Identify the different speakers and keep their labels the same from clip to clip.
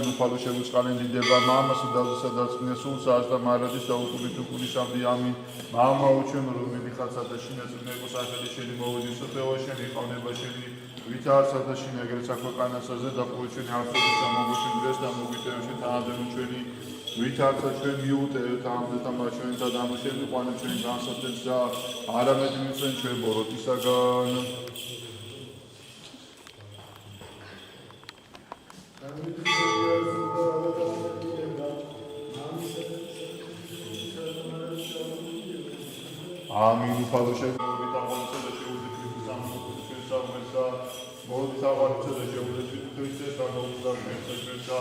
Speaker 1: Nuphalu shevutzqalen dideba mamas davdisa dartsqvina sulsas da maradis dautuli tukuli samdi amin mama uჩვენ რომ მიხარსა და შინაძნებო სახელი შენი მოვიდეს თეო შენი ყავნება შენი ვითარსა და შენი ეგრეთ საქვეყანასაზე და ყოველჩვენი არსობის ამოგუშინდეს და მოგიტევში თანადემო ჩვენი ვითარსა ჩვენ მიუტევთ ამდე და მაჩვენ და დამუშენი ყვანა ჩვენი განსაცდელს და არამედ მიცენ ჩვენ ბოროტისაგან Amin. Ufalo shevuli taqvanitsa da shevudikrit samogushen samesa modi taqvanitsa da shevudikrit Christes agogda shevsa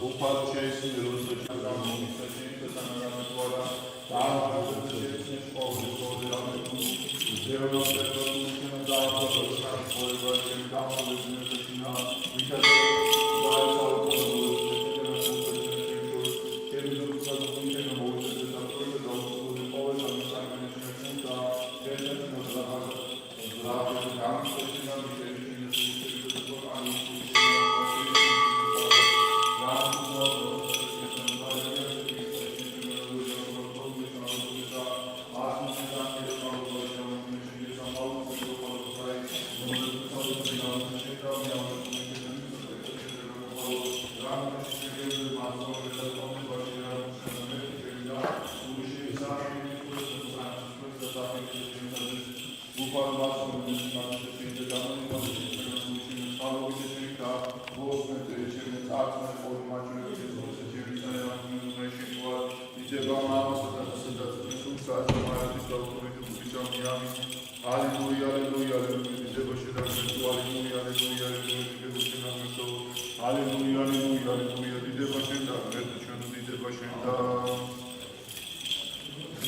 Speaker 1: ufalo sheisni rosa samogusha shevsa sanagamatwara taqvanitsa da shevsni shkovli shkovli zero shevudikrit da shevsa shkovli shevsa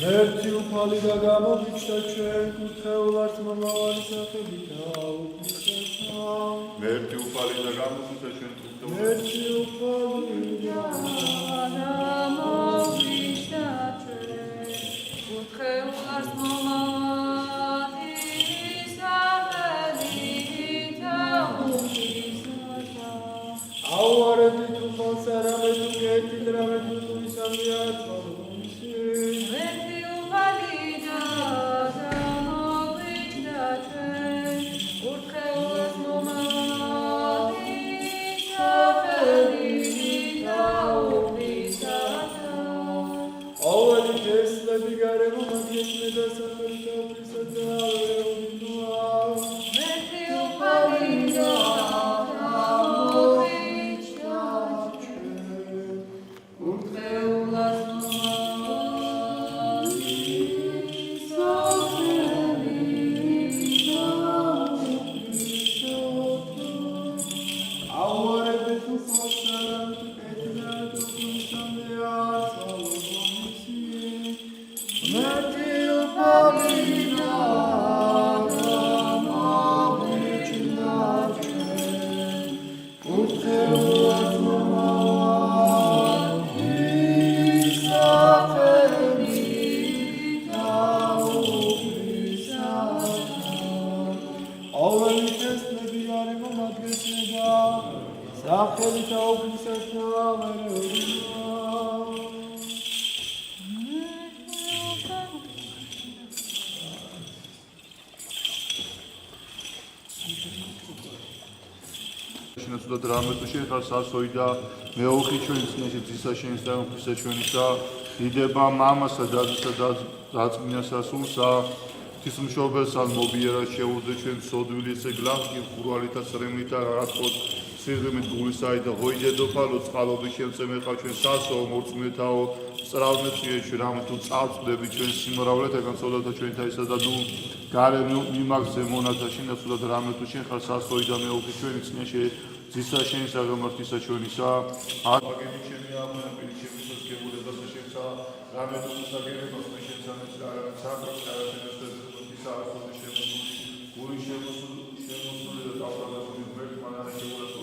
Speaker 1: Merti upali da gamovichta ჩვენ კურთხეულად მომავალი სახელით აუგზავნა Merti upali da gamovichta ჩვენ კურთხეულად მომავალი სახელით აუგზავნა Auareti tu falsarame tu getilrame tu isamiat სასოიდა მეოხი ჩვენი წინაშე ძისა შენის და უფლისა ჩვენისა დიდება მამასა და დადისა და დაწმინდასა სულსა ღვთისმშობელსა მობიერა შეურდე ჩვენ სოდვილისა გლახი ხურვალითა სრემლითა რაღაცყოთ სიღრმით გულისაი და ღოიდედოფალო წყალობის შემწემეხა ჩვენ სასო მორწმუნეთაო სწრალმეწიე ჩვენ რამე თუ წავწდები ჩვენ სიმრავლეთაგან სოლათა ჩვენთაისა და ნუ გარე მიმაგზე მონათა შინასულად რამე თუ შენ ხარ სასოიდა მეოხი ჩვენი წინაშე ძისა შენისა გამართისა ჩვენისა აგები ჩემი ამბები ჩემი სასგებულებას შენსა რამე თუ საგებებას შენსა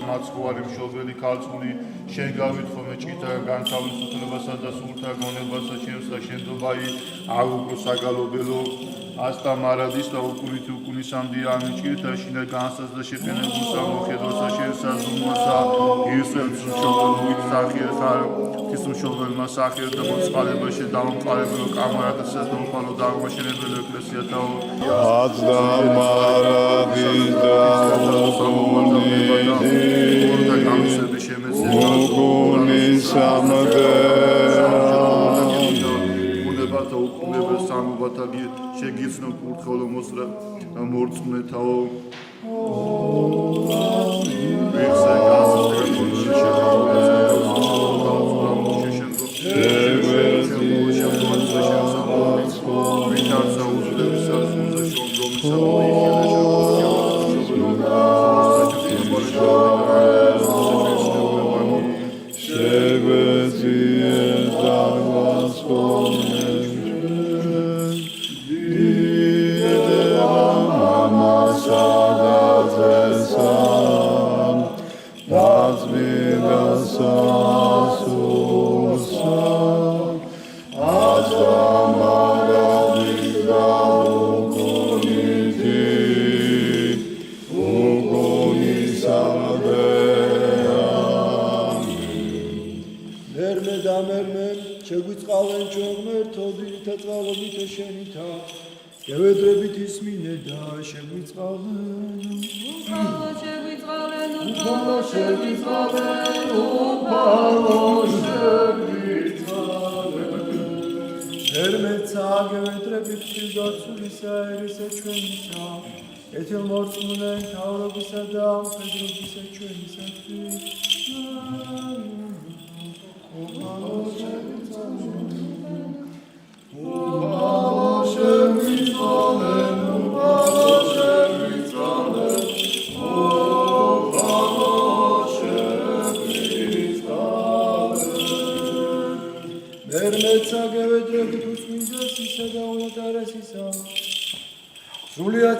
Speaker 1: მაცხოვარი მშობელი ქალწული შენ გავითხოვე ჭირთან განთავისუფლებასა და სულთა გონებასა ჩემს და შენდობაი აღუგო საგალობელო ასთა მარადის და უკუნით უკუნისამდე ამიჭირთა შინა განსას და შეფენებულსა მოხედოსა შენსა ზუმოსა იესოს მშობელი სახიერხარ თის მშობელმა სახიერ და მოწყალებაში დაუმყარებელო კამარადასა და უფალო დაღმაშენებელო ეკლესიათაო
Speaker 2: ასთა მარადის და
Speaker 1: შეგიცნო კურთხევლო მოსრა მორწმუნეთაო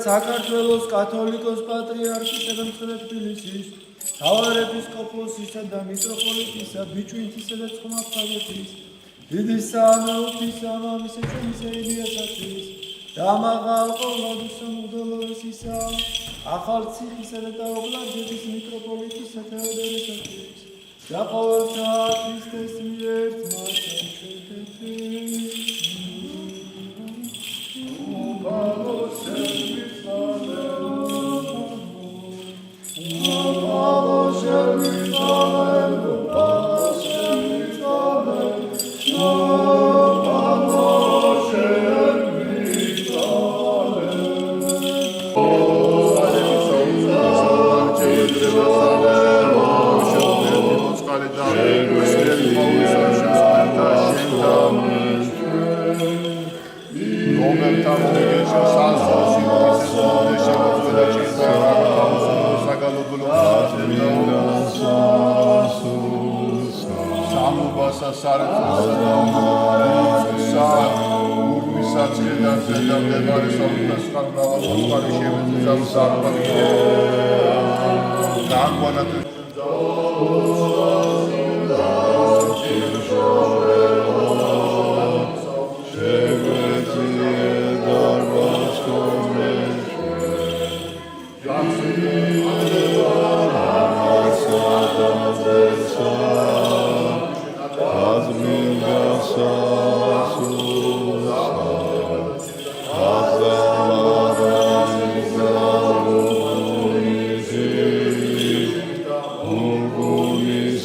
Speaker 3: საქართველოს კათოლიკოს პატრიარქისა და მცხეთე თბილისის მთავარეპისკოპოსისა და მიტროპოლიტისა ბიჭვინთისა და ცხმაფხაზეთის დიდი სამეფოსისა მამისა ჩვენისა ილიასათვის და მაღალ ყოვლადისა მუდელორისისა ახალციხისა და დაობლარჯეთის მიტროპოლიტისა თეოდორისათვის და ყოველთა ქრისტეს მიერ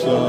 Speaker 2: Sa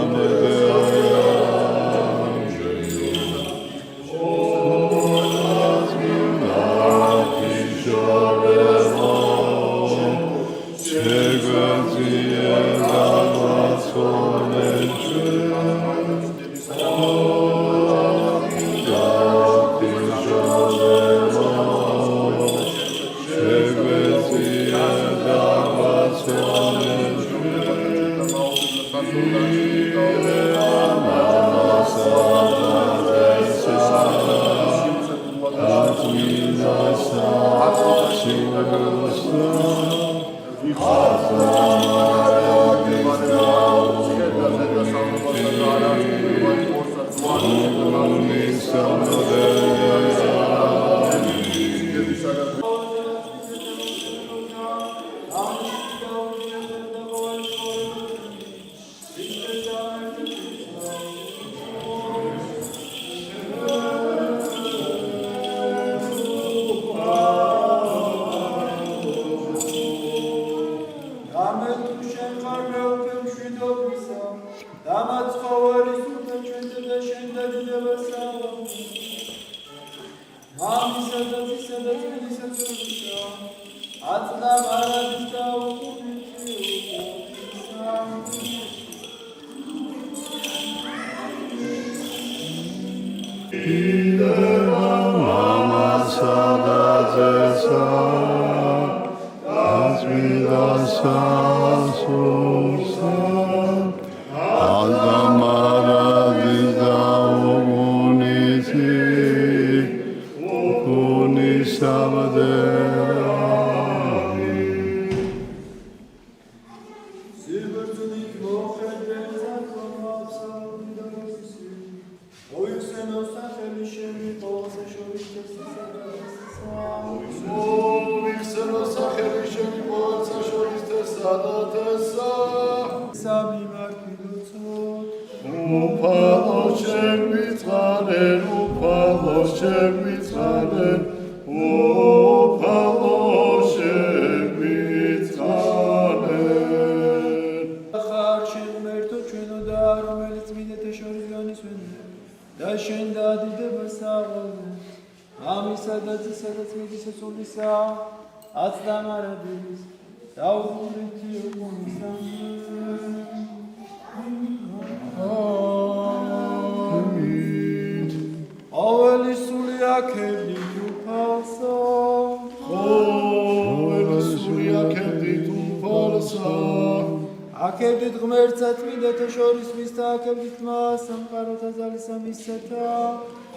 Speaker 3: აკებდით ღმერთსა წმინდათა შორის მისთა აკებდით მას სამყაროთა ძალისა მისცეთა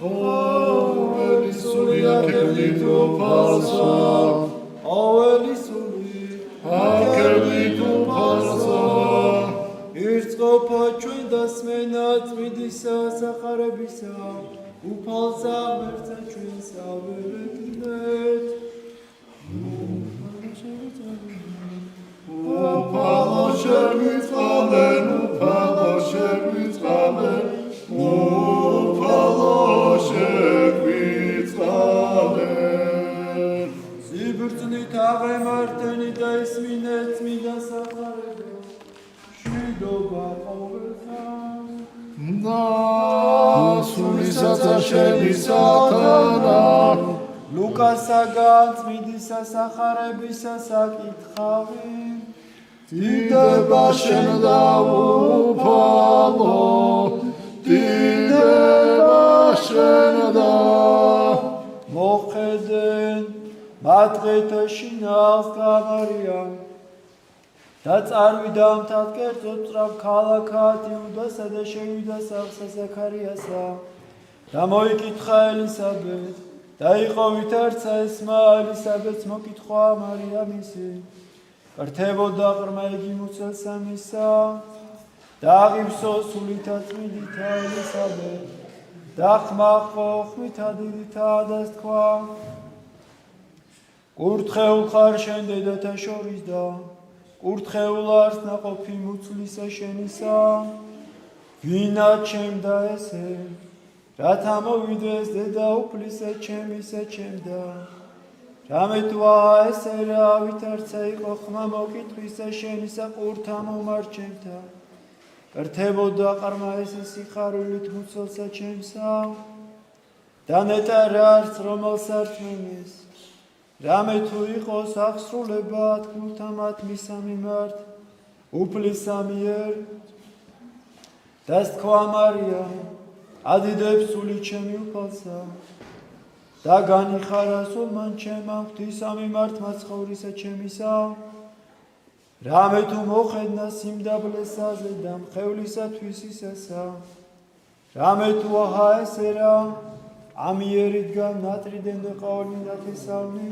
Speaker 3: ყოველი სული აკებდით უფალსა ყოველი სული აკებდით უფალსა ირწყოფა ჩვენ დასმენა წმინდისა სახარებისა უფალსა ღმერთსა ჩვენსა ვერეთნეთ Upalo shevitzalen, upalo shevitzalen, upalo shevitzalen. Zibirtnit agmarteni da isminet mida sakhareba, shvidova qoveltan. Da sulisata sheni satana. Lukasagant midisa sakharebisa sakitxavi. Დიდება შენ და უფალო, დიდება შენ და მოხედენ მათ დღეთა შინააღს გამარიან და წარვიდა მთად კერძო წრავ ქალაქად იუდასა და შევიდა სახლსა ზაქარიასა და მოიკითხა ელისაბედ და იყო ვითარცა ესმა ელისაბედს მოკითხვა მარიამისი Arteboda qrma igi mutselsa misa da agibso sulita tsmidita Elisabet da khmaqo khmita didita dastkva Qurtxeul xar shen dedata shoris da Qurtxeul ars naqofi mutslisa shenisa Vina chem da ese Rata movides deda uplisa chemisa chemda Rametva esera vitartsa iqo xma mokitxvisa shenisa qurta momarchemta Erteboda qarma ese sixarulit mutselsa chemsa Da netara arts romalsart memis Rametvu iqos axsruleba tqultamat misa mimart uplisa mier Dastkva Maria adidebs suli chemi upalsa Da ganixara sulman chema ღვთისა მიმართ მაცხოვრისა ჩემისა რამე თუ მოხედნა სიმდაბლესაზე და მხევლისა თვისისასა რამე თუ აჰა ესერა ამიერიდან ნატრიდენდე ყაოლმინდა თესალნი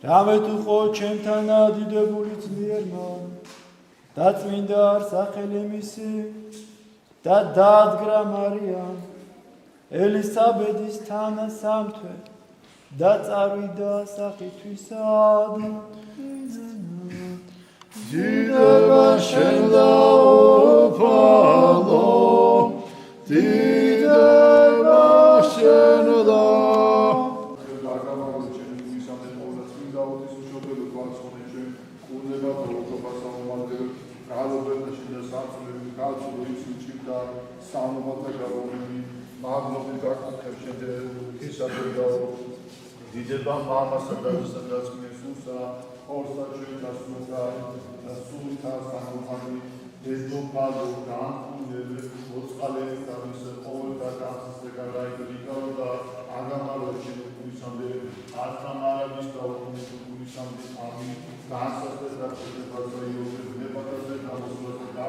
Speaker 3: რამე თუ ხო ჩემთან ადიდებული ძლიერმა დაწმინდა სახელი მისი და დაადგრა მარიამ ელისაბედის თანა სამთვე და წავიდა სახითვისად
Speaker 2: დიდება შენ დაუფალო დიდება შენ და
Speaker 1: დიდება მამასა და სადაცმის უსა ორსა ჩვენ დასულა და სულთა სამოხანი დედოფალო და უნდე ოწყალე და მის ყოველთა დასზე გადაიგდო და აგამარო შემოგვისამდე ათამარების და უნისამდე ამი განსაცდელად და შედებაზე გამოსულა და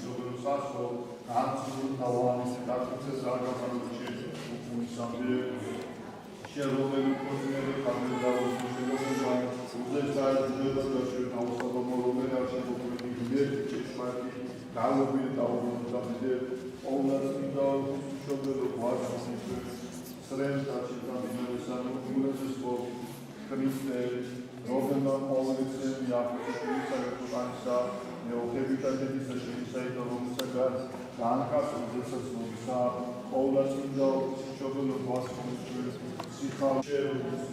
Speaker 1: სულ სასო განსულ თავანის დაწესეს აგამარო უნისამდე შეროველი კონსერვი ხარდაოს შეგვიძლია უზეცაძეება და შევთავაზო რომელი შემოგვიდი ერთი ჭეშმარიტი გალობილი დაუბრუნდა ყოველდღიურა შობელო ვარცხი სრენდა ჩიტამინესანო გულესო ქრისტე რომენა ყოველდღე იაფშისა მეოქებიტადის შეისაიდო რომელსაც განკას უზეცასა ყოველდღიურა შობელო ვარცხი სიხავშე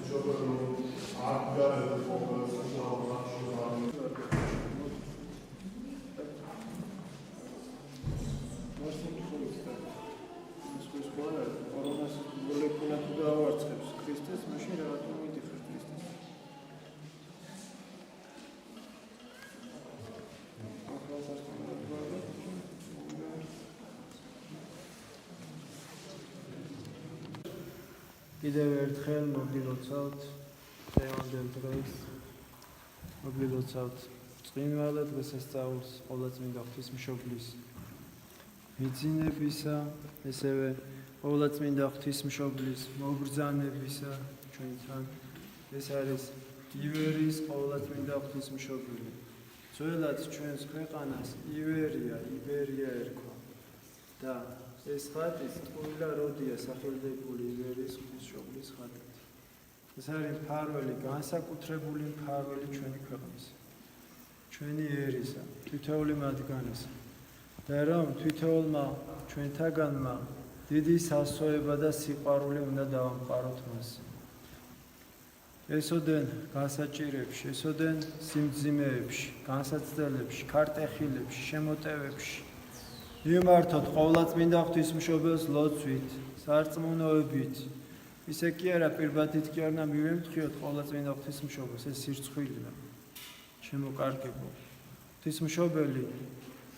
Speaker 1: შობელო აღგარეთ ყოველდღე
Speaker 3: კიდევ ერთხელ მოგილოცავთ დღევანდელ დღეს მოგილოცავთ წმინვალე დღესასწაულს ყოვლადწმინდა ღვთისმშობლის მიძინებისა ესევე ყოვლადწმინდა ღვთისმშობლის მობრძანებისა ჩვენთან ეს არის ივერის ყოვლადწმინდა ღვთისმშობელი ძველად ჩვენს ქვეყანას ივერია ერქვა და ეს ხატი წყვილა როდია სახელდებული ივერის ღვთისმშობლის ხატით. ეს არის მფარველი, განსაკუთრებული მფარველი ჩვენი ქვეყნის, ჩვენი ერისა, თითოეული მათგანისა. და რომ თითოეულმა ჩვენთაგანმა დიდი სასწოება და სიყვარული უნდა დავამყაროთ მას. ესოდენ განსაჭირებში, ესოდენ სიმძიმეებში, განსაცდელებში, ქარტეხილებში, შემოტევებში მიმართოთ ყოვლადწმინდა ღვთისმშობელს ლოცვით, სარწმუნოებით. ისე კი არა პირბადით კი არ უნდა მივემთხიოთ ყოვლადწმინდა ღვთისმშობელს, ეს სირცხვილია. შემოკარგებო. ღვთისმშობელი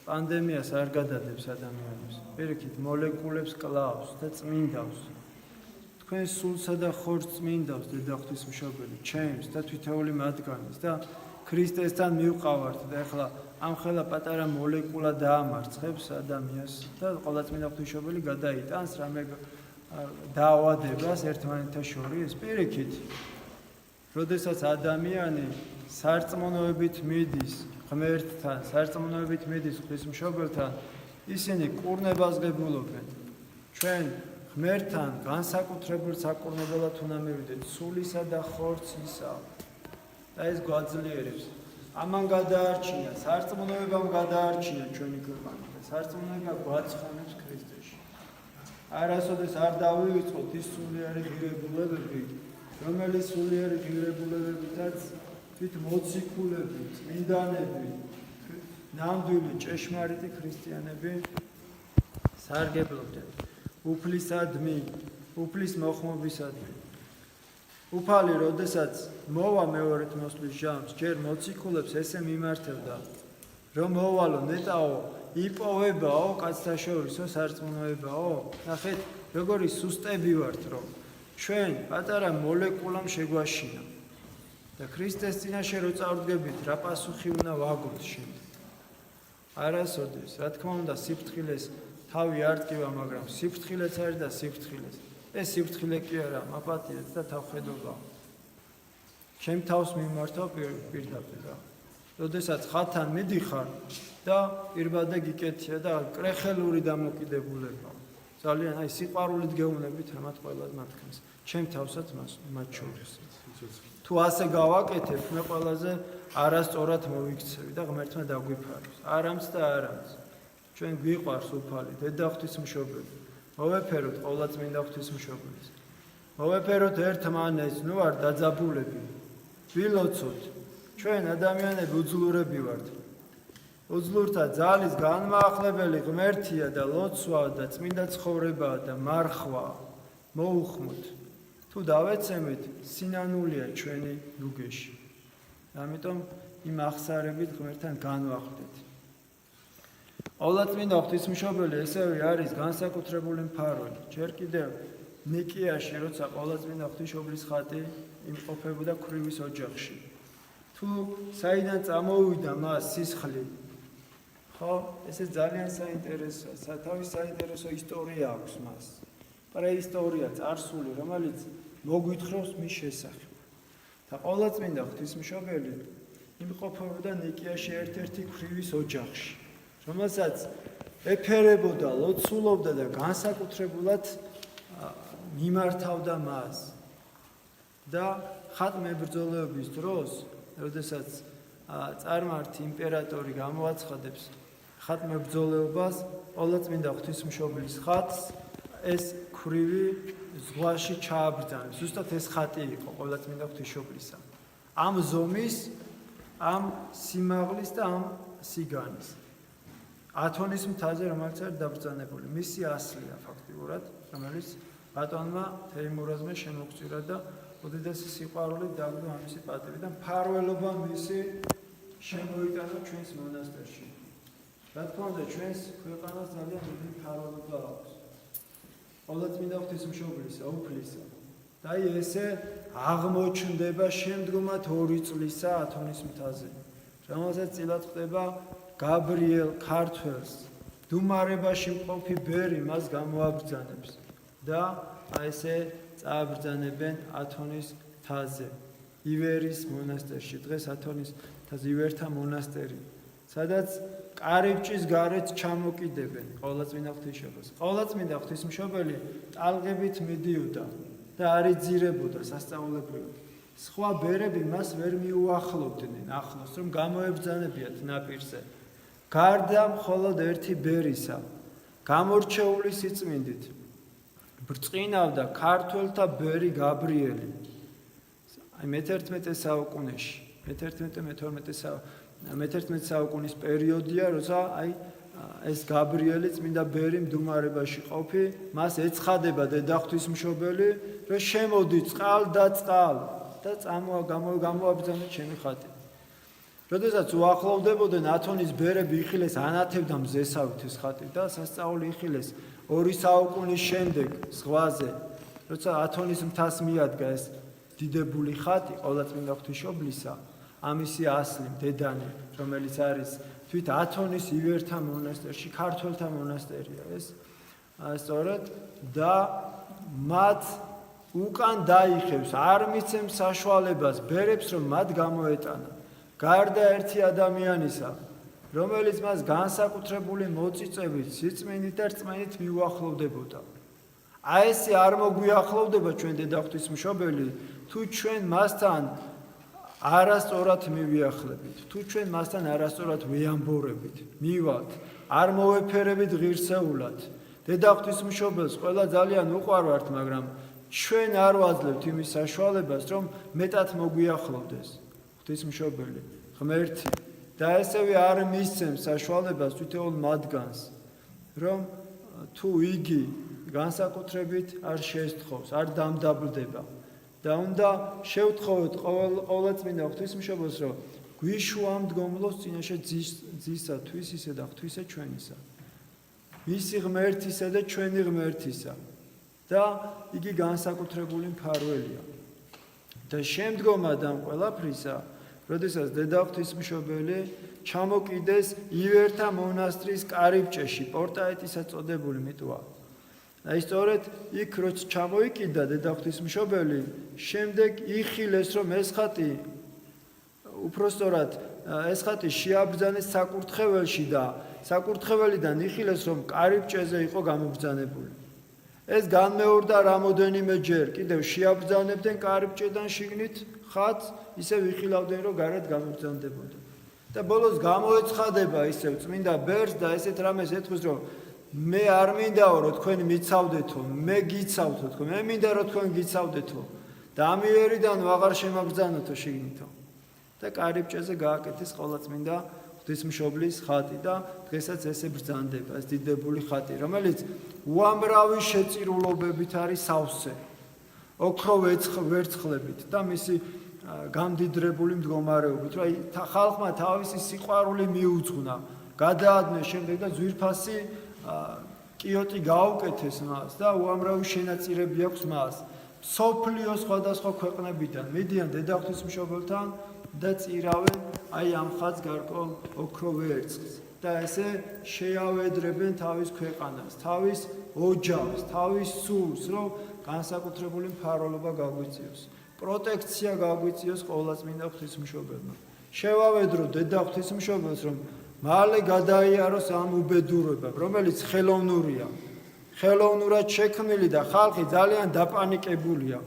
Speaker 3: პანდემიას არ გადადებს ადამიანებს. პირიქით, მოლეკულებს კლავს და წმინდავს. თქვენ სულსა და ხორცს წმინდავს დედა ღვთისმშობელი, ჩემს და თითოეული მათგანის და ქრისტესთან მივყავართ და ეხლა ამ ხელა პატარა მოლეკულა დაამარცხებს ადამიანს და ყოვლადწმინდა ღვთისმშობელი გადაიტანს რამე დაავადებას ერთმანეთთან შორის. პირიქით, როდესაც ადამიანი სარწმუნოებით მიდის ღმერთთან, სარწმუნოებით მიდის ღვთისმშობელთან, ისინი კურნებას ღებულობენ. ჩვენ ღმერთთან განსაკუთრებულ საკურნებელად უნდა მივიდეთ სულისა და ხორცისა და ეს გვაძლიერებს. ამან გადაარჩინა, სარწმუნოებამ გადაარჩინა ჩვენი ქვეყანა და სარწმუნოება გვაცხონებს ქრისტეში. არასოდეს არ დავივიწყოთ ის სულიერი ღირებულებები, რომელიც სულიერი ღირებულებებითაც თვით მოციქულები, წმინდანები, ნამდვილი ჭეშმარიტი ქრისტიანები სარგებლობდნენ. უფლისადმი, უფლის მოხმობისადმი. უფალი, როდესაც მოვა მეორედ მოსვლის ჟამს, ჯერ მოციქულებს ესე მიმართებდა, რომ მოვალო ნეტაო, იპოვებაო, კაცთა შორისო სარწმუნოებაო. ნახეთ, როგორი სუსტები ვართ, რომ ჩვენ პატარა მოლეკულამ შეგვაშინა. და ქრისტეს წინაშე რო წავდგებით, რა პასუხი უნდა ვაგოთ შემდეგ. არასოდეს, რა თქმა უნდა, სიფრთხილეს თავი არ ტკივა, მაგრამ სიფრთხილეც არის და სიფრთხილეს. ეს სიფრთხილე კი არა, მაპატიეთ და თავხედობა. ჩემ თავს მიმართავ პირდაპირ რა. როდესაც ხათთან მიდიხარ და პირბადე გიკეთია და კრეხელური დამოკიდებულება. ძალიან აი სიყვარულით გეუბნებით ამათ ყველას მათქანს. ჩემ თავსაც მათ შორის. თუ ასე გავაკეთებ, მე ყველაზე არასწორად მოვიქცევი და ღმერთმა დაგვიფაროს. არამც და არამც. ჩვენ გვიყვარს უფალი, დედა ღვთისმშობელი. მოვეფეროთ ყოვლადწმინდა ღვთისმშობელს. მოვეფეროთ ერთმანეთს, ნუ არ დაძაბულები. ვილოცოთ. ჩვენ ადამიანები უძლურები ვართ. უძლურთა ძალის განმაახლებელი ღმერთია და ლოცვა და წმინდა ცხოვრებაა და მარხვა. მოუხმოთ. თუ დავეცემით, სინანულია ჩვენი ლუგეში. ამიტომ იმ ახსარებით ღმერთთან განვახვდეთ. ყოვლადწმინდა ღვთისმშობელი ესევე არის განსაკუთრებული მფარველი. ჯერ კიდევ ნიკიაში, როცა ყოვლადწმინდა ღვთისმშობლის ხატი იმყოფებოდა ქვრივის ოჯახში. თუ საიდან წამოვიდა მას სისხლი, ხო, ესე ძალიან საინტერესოა, თავის საინტერესო ისტორია აქვს მას. პრეისტორია, წარსული, რომელიც მოგვითხრობს მის შესახებ. და ყოვლადწმინდა ღვთისმშობელი იმყოფებოდა ნიკიაში ერთ-ერთი ქვრივის ოჯახში, რომელსაც ეფერებოდა, ლოცულობდა და განსაკუთრებულად მიმართავდა მას. და ხატმებრძოლეობის დროს, როდესაც წარმართი იმპერატორი გამოაცხადებს ხატმებრძოლეობას, ყოვლადწმინდა ღვთისმშობლის ხატს ეს ქვრივი ზღვაში ჩააბრძანებს. ზუსტად ეს ხატი იყო ყოვლადწმინდა ღვთისმშობლისა. ამ ზომის, ამ სიმაღლის და ამ სიგანის. ათონის მთაზე, რომელიც არის დაბრძანებული, მისი ასლია ფაქტიურად, რომელიც ბატონმა თეიმურაზმა შემოგწირა და უდიდესი სიყვარულით დაგდო ამისი პატივი და მფარველობა მისი შემოიტანა ჩვენს მონასტერში. რა თქმა უნდა, ჩვენს ქვეყანას ძალიან დიდი მფარველობა აქვს. ყოვლადწმინდა ღვთისმშობლისა, უფლისა. და ესე აღმოჩნდება შემდგომად 2 წლისა ათონის მთაზე, რომელსაც წილად ხდება გაბრიელ ქართველს, დუმარებაში მყოფი ბერი მას გამოაბრძანებს და ესე წააბრძანებენ ათონის მთაზე, ივერის მონასტერში. დღეს ათონის მთაზე ივერთა მონასტერი, სადაც კარიბჭის გარეთ ჩამოკიდებენ ყოვლადწმინდა ღვთისმშობელს. ყოვლადწმინდა ღვთისმშობელი ტალღებით მიდიოდა და არ იძირებოდა სასწაულებრივად. სხვა ბერები მას ვერ მიუახლოვდნენ ახლოს, რომ გამოებრძანებიათ ნაპირზე. გარდა მხოლოდ ერთი ბერისა, გამორჩეული სიწმინდით, ბრწყინავდა ქართველთა ბერი გაბრიელი. აი მე-11 საუკუნეში, მე-11 საუკუნის პერიოდია, როცა აი ეს გაბრიელი წმინდა ბერი მდუმარებაში ყოფი, მას ეცხადება დედა ღვთისმშობელი, რომ შემოდი წყალ და გამოაბრძანეთ ჩემი ხატი. როდესაც უახლოვდებოდნენ ათონის ბერები იხილეს ანათებდა მზესავით ეს ხატი და სასწაული იხილეს 2 საუკუნის შემდეგ ზღვაზე, როცა ათონის მთას მიადგა ეს დიდებული ხატი ყოვლადწმინდა ღვთისმშობლისა, ამისი ასლი, დედანი, რომელიც არის თვით ათონის ივერთა მონასტერში, ქართველთა მონასტერია ეს, სწორედ და მათ უკან დაიხევს, არ მიცემს საშუალებას ბერებს, რომ მათ გამოეტანა. გარდა ერთი ადამიანისა, რომელიც მას განსაკუთრებული მოწიწებით, სიწმინდით და რწმენით მიუახლოვდებოდა. აი ესე არ მოგვიახლოვდება ჩვენ დედა ღვთისმშობელი, თუ ჩვენ მასთან არასწორად მივიახლებით, თუ ჩვენ მასთან არასწორად ვეამბორებით, მივალთ, არ მოვეფერებით ღირსეულად. დედა ღვთისმშობელს ყველა ძალიან უყვარვართ, მაგრამ ჩვენ არ ვაძლევთ იმის საშუალებას, რომ მეტად მოგვიახლოვდეს ღვთისმშობელი, ღმერთი და ესევე არ მისცემს საშუალებას თითოეულ მათგანს, რომ თუ იგი განსაკუთრებით არ შესთხოვს, არ დამდაბლდება და უნდა შევთხოვოთ ყოვლადწმინდა ღვთისმშობელს, რომ გვიშუამდგომლოს წინაშე ძისა, თვისისა და ღვთისა ჩვენისა, მისი ღმერთისა და ჩვენი ღმერთისა და იგი განსაკუთრებული მფარველია. და შემდგომად ამ ყველაფრისა, როდესაც დედა ღვთისმშობელი ჩამოკიდეს ივერთა მონასტრის კარიბჭეში, პორტაეტისა წოდებული მიტოვა. აი სწორედ იქ როც ჩამოიკიდა დედა ღვთისმშობელი, შემდეგ იხილეს რომ ეს ხატი უпростоრად ეს ხატი შეაბრძანეს საკურთხეველში და საკურთხეველიდან იხილეს რომ კარიბჭეზე იყო გამობრძანებული. ეს განმეორდა რამოდენიმე ჯერ, კიდევ შეაბრძანებდნენ კარიბჭედან შიგნით ხატს, ისევ იხილავდნენ რომ გარეთ გამობრძანდებოდა. და ბოლოს გამოეცხადება ისევ წმინდა ბერს და ესეთ რამეს ეთქვის რომ მე არ მინდაო რომ თქვენ მიცავდეთო, მე გიცავთო, თქვენ მე მინდა რომ თქვენ გიცავდეთო და ამიერიდან აღარ შემაბრძანოთო შიგნითო. და კარიბჭეზე გააკეთეს ყოვლადწმინდა ღვთისმშობლის ხატი და დღესაც ესე ბრძანდება ეს დიდებული ხატი, რომელიც უამრავი შეწირულობებით არის სავსე, ოქრო ვერცხლებით და მისი გამდიდრებული მდგომარეობით, რომ ხალხმა თავისი სიყვარული მიუძღვნა, გადაადნეს შემდეგ და ძვირფასი კიოტი გაუკეთეს მას და უამრავი შენაწირები აქვს მას. სოფლიოს სხვადასხვა ქვეყნებიდან მიდიან დედა ღვთისმშობელთან და წირავენ აი ამ ხატს გარკვეულ ოქრო ვერცხლს და ესე შეავედრებენ თავის ქვეყანას, თავის ოჯახს, თავის სულს, რომ განსაკუთრებული მფარველობა გაგვიწიოს, პროტექცია გაგვიწიოს ყოვლადწმინდა ღვთისმშობელმა. შევავედრო დედა ღვთისმშობელს, რომ მალე გადაიაროს ამ უბედურებამ, რომელიც ხელოვნურია, ხელოვნურად შექმნილი და ხალხი ძალიან დაპანიკებულია.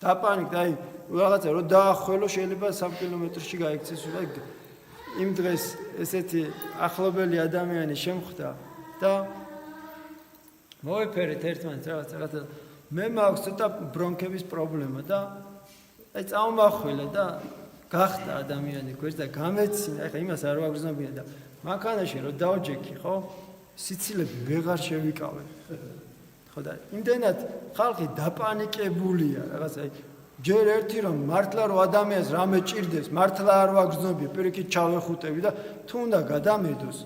Speaker 3: დაპანიკდა, აი რაღაცა რომ დაახველო შეიძლება 3 კილომეტრში გაიქცეს და იმ დღეს ესეთი ახლობელი ადამიანი შემხვდა და მოეფერეთ ერთმანეთს რაღაცა მე მაქვს ცოტა ბრონქების პრობლემა და აი წამომახველა და გახდა ადამიანი გვერდს და გამეცინა, ეხლა იმას არ ვაგრძნობია და მანქანაში რომ დავჯექი, ხო? სიცილები ვეღარ შევიკავე. ხო და იმდენად ხალხი დაპანიკებულია, რაღაცა აი ჯერ ერთი რომ მართლა რომ ადამიანს რამე ჭირდეს, მართლა არ ვაგრძნობია, პირიქით ჩავეხუტები და თუ უნდა გადამედოს,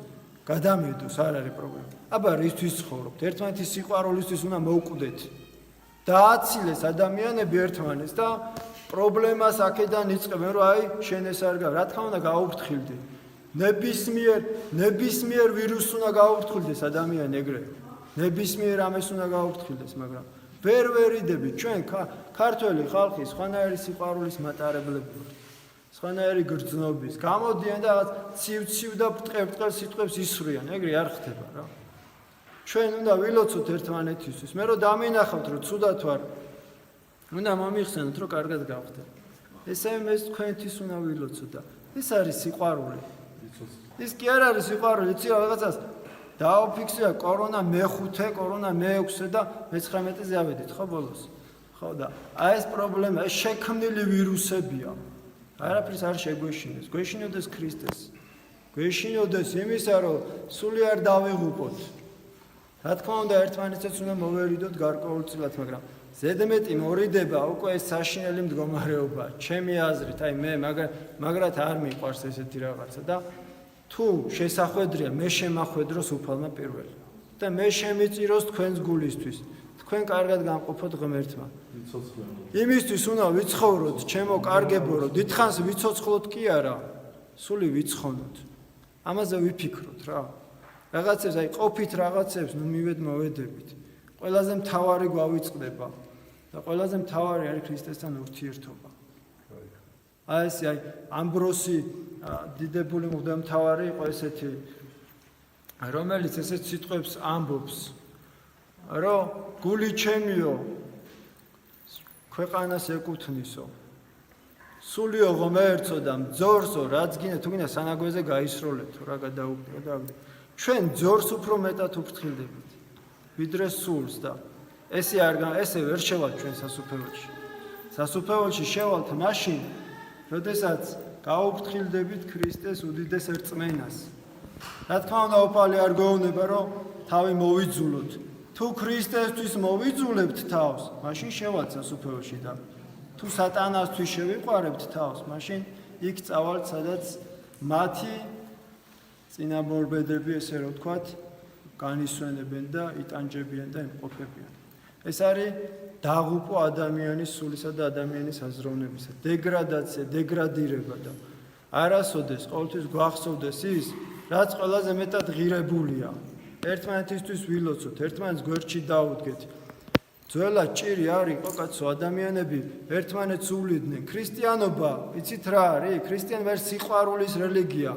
Speaker 3: არ არის პრობლემა. აბა რისთვის ცხოვრობთ? ერთმანეთის სიყვარულისთვის უნდა მოვკვდეთ. დააცილეს ადამიანები ერთმანეთს და პრობლემას აქედან იწყებენ, რომ აი შენ ეს არ რა თქმა უნდა გაუფრთხილდი. ნებისმიერ ვირუსს უნდა გაუფრთხილდეს ადამიანი ეგრე. ნებისმიერ ამას უნდა გაუფრთხილდეს, მაგრამ ვერ ვერიდებით ჩვენ ქართველი ხალხი სხვანაირი სიყვარულის მატარებლები ვართ. სხვანაირი გრძნობის. გამოდიან და ცივ და ბრტყელ სიტყვებს ისვრიან, ეგრე არ ხდება რა. ჩვენ უნდა ვილოცოთ ერთმანეთისთვის. მე რომ დამინახავთ რომ ცუდად ვარ, უნდა მომიხსენოთ რომ კარგად გავხდეთ. ესე ეს თქვენთვის უნდა ვილოცოთ და ეს არის სიყვარული. ის კი არ არის სიყვარული, იცი რაღაცას დააფიქსირა კორონა მე-5, კორონა მე-6 და მე-19-ზე ავედით, ხო ბოლოს? ხო და აი ეს პრობლემა, ეს შექმნილი ვირუსებია. არაფერს არ შეგვეშინეს, გვეშინოდეს ქრისტეს. გვეშინოდეს იმისა, რომ სულიერ დავიღუპოთ. რა თქმა უნდა, ერთმანეთსაც უნდა მოვერიდოთ გარკვეულწილად, მაგრამ ზედმეტი მორიდება უკვე ეს საშინელი მდგომარეობა. ჩემი აზრით, აი მე მაგრად არ მიყვარს ესეთი რაღაცა და თუ შესახვედრია, მე შემახვედროს უფალმა პირველი. და მე შემიწიროს თქვენს გულისთვის. თქვენ კარგად გამყოფოთ ღმერთმა. იმისთვის უნდა ვიცხოვროთ, ჩემო კარგებო, რომ დიდხანს ვიცოცხლოთ კი არა, სული ვიცხონოთ. ამაზე ვიფიქროთ რა. რაღაცებს, აი ყოფით რაღაცებს, ნუ მოვედებით. ყველაზე მთავარი გვავიწყდება და ყველაზე მთავარი არის ქრისტესთან ურთიერთობა. აი ეს აი ამბროსი დიდებული მღვდელმთავარი იყო ესეთი, რომელიც ესეთ სიტყვებს ამბობს, რომ გული ჩემიო ქვეყანას ეკუთვნისო. სულიო ღმერთო და მძორსო, რაც გინდა თუ გინდა სანაგვეზე გაისროლეთო, რა გადაუყრა. ჩვენ ძორს უფრო მეტად უფრთხილდებით, ვიდრე სულს და ესე ვერ შევალთ ჩვენ სასუფეველში. სასუფეველში შევალთ მაშინ, როდესაც გაუფრთხილდებით ქრისტეს უდიდეს რწმენას. რა თქმა უნდა, უფალი არ გვეუბნება, რომ თავი მოვიძულოთ. თუ ქრისტესთვის მოვიძულებთ თავს, მაშინ შევალთ სასუფეველში და თუ სატანასთვის შევიყვარებთ თავს, მაშინ იქ წავალთ, სადაც მათი წინამორბედები, ესე რომ ვთქვათ, განისვენებენ და იტანჯებიან და იმყოფებიან. ეს არის დაღუპვა ადამიანის სულისა და ადამიანის აზროვნებისა, დეგრადაცია, დეგრადირება და არასოდეს ყოველთვის გვახსოვდეს ის, რაც ყველაზე მეტად ღირებულია. ერთმანეთისთვის ვილოცოთ, ერთმანეთს გვერდში დაუდგეთ. ძველად ჭირი არ იყო კაცო, ადამიანები ერთმანეთს უვლიდნენ. ქრისტიანობა, იცით რა არის? ქრისტიანი ვერ სიყვარულის რელიგია.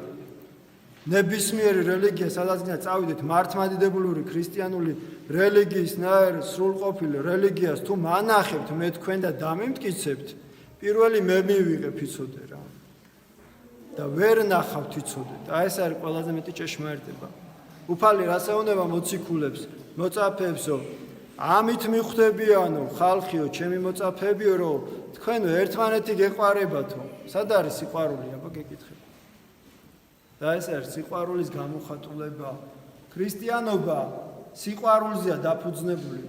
Speaker 3: ნებისმიერი რელიგია, სადაც გინდა წავიდეთ, მართლმადიდებლური ქრისტიანული რელიგიის ნაერ სრულყოფილ რელიგიას თუ მანახებთ, მე თქვენ და დამიმტკიცებთ, პირველი მე მივიღებ იცოდე რა. და ვერ ნახავთ იცოდეთ. აი ეს არის ყველაზე მეტი ჭეშმარიტება. უფალი რას ეუბნება მოციქულებს, მოწაფეებსო, ამით მიხვდებიანო ხალხიო, ჩემი მოწაფეებიო, რომ თქვენო ერთმანეთი გეყვარებათო. სად არის სიყვარული? აბა გეკითხება. და ეს არის სიყვარულის გამოხატულება. ქრისტიანობა სიყვარულზეა დაფუძნებული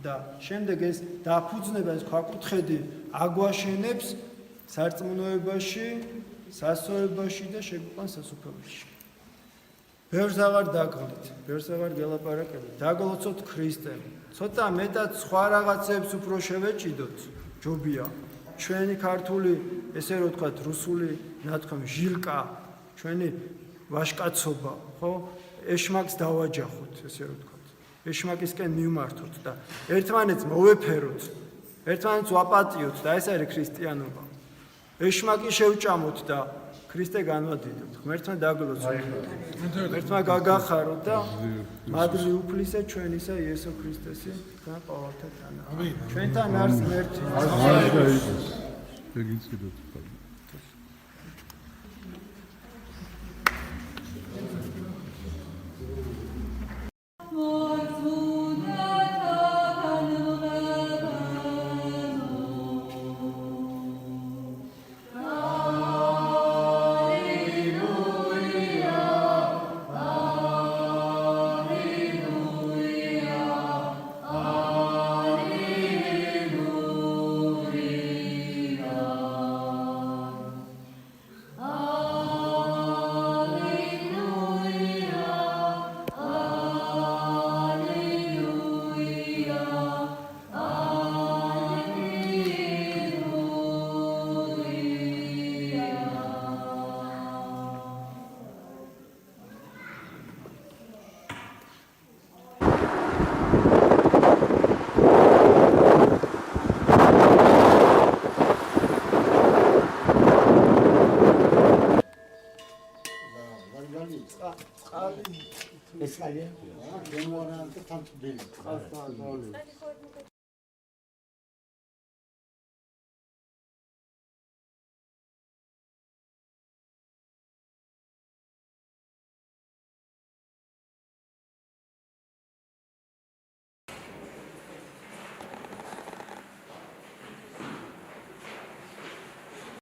Speaker 3: და შემდეგ ეს დაფუძნება, ეს ქვაკუთხედი აგვაშენებს სარწმუნოებაში, სასწორებაში და შეგვიყვანს სასუფეველში. ბევრს აღარ დაგღლით, ბევრს აღარ გელაპარაკებით, დაგლოცოთ ქრისტემ. ცოტა მეტად სხვა რაღაცებს უფრო შევეჭიდოთ, ჯობია. ჩვენი ქართული, ესე რომ ვთქვათ, რუსული ნათქვამი ჟილკა, ჩვენი ვაშკაცობა, ხო? ეშმაკს დავაჯახოთ, ესე რომ ვთქვათ. ეშმაკისკენ მივმართოთ და ერთმანეთს მოვეფეროთ, ერთმანეთს ვაპატიოთ და ეს არის ქრისტიანობა. ეშმაკი შევჭამოთ და ქრისტე განვადიდოთ. ღმერთმა დაგლოცოთ. ღმერთმა გაგახაროთ და მადლი უფლისა ჩვენისა იესო ქრისტესი და ყოველთა თანა. ჩვენთან არის ღმერთი.
Speaker 2: ეგიციდოთ.
Speaker 4: ეს კალია? გემოვანანტე თანტბილი.